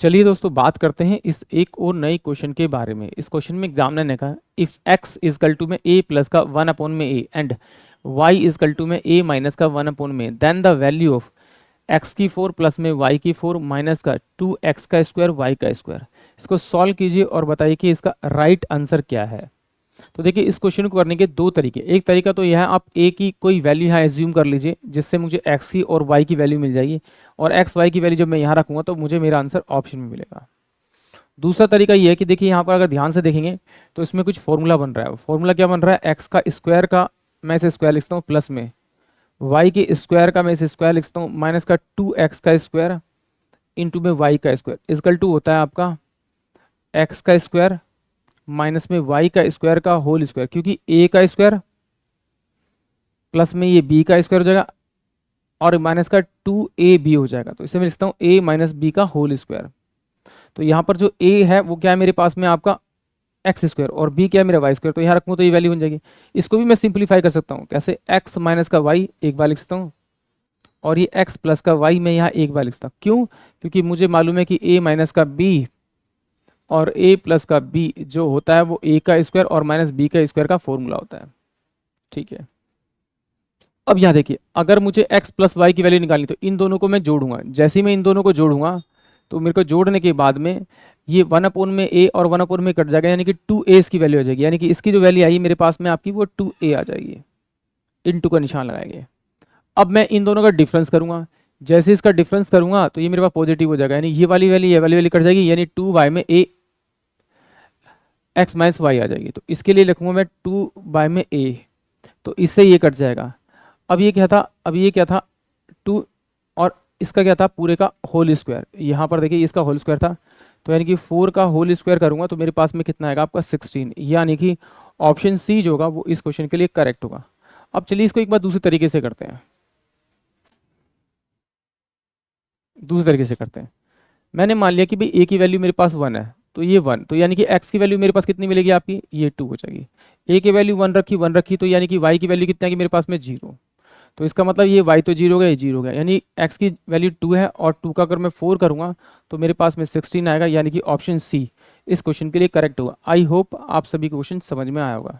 चलिए दोस्तों बात करते हैं इस एक और नए क्वेश्चन के बारे में। इस क्वेश्चन में एग्जामिनर ने कहा इफ x इजकल टू में a प्लस का 1 में a and y equal to में a माइनस का 1 में then the value of x की 4 प्लस में y की 4 माइनस का 2x का स्क्वायर y का स्क्वायर। इसको सॉल्व कीजिए और बताइए कि इसका राइट आंसर क्या है। तो देखिए इस क्वेश्चन को करने के दो तरीके। एक तरीका तो यह है आप a की कोई वैल्यू यहाँ एज्यूम कर लीजिए जिससे मुझे x की और y की वैल्यू मिल जाएगी और x y की वैल्यू जब मैं यहाँ रखूंगा तो मुझे मेरा आंसर ऑप्शन में मिलेगा। दूसरा तरीका यह है कि देखिए यहाँ पर अगर ध्यान से देखेंगे तो इसमें कुछ फॉर्मूला बन रहा है। फॉर्मूला क्या बन रहा है, x का स्क्वायर का मैं इसे स्क्वायर लिखता हूँ प्लस में y के स्क्वायर का मैं इसे स्क्वायर लिखता हूँ माइनस का 2x का स्क्वायर इंटू में y का स्क्वायर इजकल टू होता है आपका x का स्क्वायर माइनस में y का स्क्वायर का होल स्क्वायर, क्योंकि a का स्क्वायर प्लस में ये b का स्क्वायर हो जाएगा और माइनस का 2ab हो जाएगा। तो इसे मैं लिखता हूँ a माइनस बी का होल स्क्वायर। तो यहाँ पर जो a है वो क्या है मेरे पास में आपका एक्स स्क्वायर और b क्या है मेरा वाई स्क्वायर। तो यहाँ रखूँ तो ये वैल्यू बन जाएगी। इसको भी मैं सिंप्लीफाई कर सकता हूँ कैसे, x माइनस का y एक बार लिख सकता हूँ और ये x प्लस का y मैं यहाँ एक बार लिख सकता हूँ। क्यों, क्योंकि मुझे मालूम है कि a माइनस का b और a प्लस का b जो होता है वो a का स्क्वायर और माइनस b का स्क्वायर का फॉर्मूला होता है। ठीक है, अब यहाँ देखिए अगर मुझे x प्लस वाई की वैल्यू निकालनी तो इन दोनों को मैं जोड़ूंगा। जैसे ही मैं इन दोनों को जोड़ूंगा तो मेरे को जोड़ने के बाद में ये 1 में a और 1 में कट जाएगा, यानी कि 2a इसकी वैल्यू आ जाएगी। यानी कि इसकी जो वैल्यू आई मेरे पास में आपकी वो 2a आ जाएगी। इनटू का निशान लगाएंगे। अब मैं इन दोनों का डिफरेंस करूंगा। जैसे इसका डिफरेंस करूंगा तो ये मेरे पास पॉजिटिव हो जाएगा, यानी ये वाली वैल्यू कट जाएगी, यानी 2y में a x माइनस वाई आ जाएगी। तो इसके लिए लिखूंगा मैं 2y में a, तो इससे ये कट जाएगा। अब ये क्या था, अब ये क्या था 2 और इसका क्या था पूरे का होल स्क्वायर। यहाँ पर देखिए इसका होल स्क्वायर था, तो यानी कि 4 का होल स्क्वायर करूंगा तो मेरे पास में कितना आएगा आपका 16। यानी कि ऑप्शन सी जो होगा वो इस क्वेश्चन के लिए करेक्ट होगा। अब चलिए इसको एक बार दूसरे तरीके से करते हैं। मैंने मान लिया कि भाई a की वैल्यू मेरे पास 1 है तो ये 1, तो यानी कि x की वैल्यू मेरे पास कितनी मिलेगी आपकी, ये 2 हो जाएगी। a की वैल्यू 1 रखी तो यानी कि y की वैल्यू कितनी आएगी मेरे पास में 0। तो इसका मतलब ये y तो 0 हो गया, ये 0 हो गया, यानी x की वैल्यू 2 है और 2 का अगर मैं 4 करूंगा तो मेरे पास में 16 आएगा। यानी कि ऑप्शन सी इस क्वेश्चन के लिए करेक्ट होगा। आई होप आप सभी क्वेश्चन समझ में आया होगा।